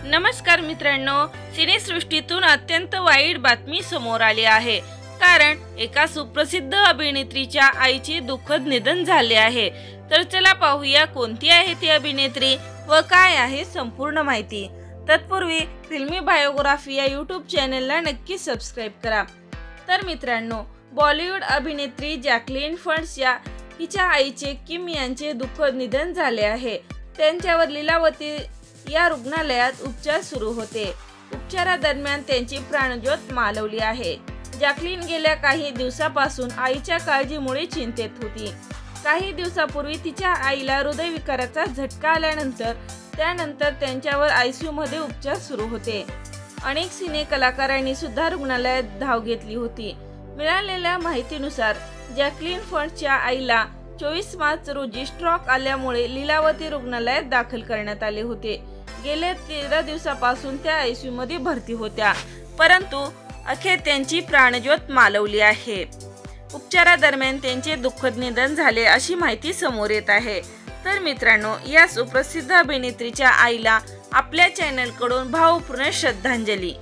नमस्कार मित्रांनो, सिनेसृष्टीतून अत्यंत वाईट बातमी समोर आली आहे। कारण एका सुप्रसिद्ध अभिनेत्रीच्या आईचे दुःखद निधन झाले आहे। तर चला पाहूया कोणती आहे ती अभिनेत्री व काय आहे संपूर्ण माहिती। तत्पूर्वी फिल्मी बायोग्राफी या यूट्यूब चॅनलला नक्की सबस्क्राइब करा। तर मित्रांनो, बॉलिवूड अभिनेत्री जॅकलीन फर्न्स या हिच्या आईचे किम यांचे दुःखद निधन झाले आहे। त्यांच्यावर लीलावती या रुग्णालयात उपचार सुरू होते। उपचारादरम्यान त्यांची प्राणज्योत मालवली आहे। जॅकलीन गेल्या काही दिवसापासून आईच्या काळजीमुळे चिंतेत होती। काही दिवसापूर्वी तिच्या आईला हृदयविकाराचा झटका आल्यानंतर त्यानंतर त्यांच्यावर आयसीयू मध्ये उपचार सुरू होते। अनेक सिने कलाकारांनी सुद्धा रुग्णालयात धाव घेतली होती। मिळालेल्या माहितीनुसार जॅकलीन फर्न्सच्या आईला 24 मार्च रोजी स्ट्रोक आल्यामुळे लीलावती रुग्णालयात दाखल करण्यात आले होते। गेल्या 13 दिवसापासून त्या आयसीयू मध्ये भरती होत्या, परंतु अखेर त्यांची प्राणज्योत मालवली आहे। उपचारादरम्यान त्यांचे दुःखद निधन झाले अशी माहिती समोर येत आहे। तर मित्रांनो, या सुप्रसिद्ध अभिनेत्रीच्या आईला आपल्या चॅनलकडून भावपूर्ण श्रद्धांजली।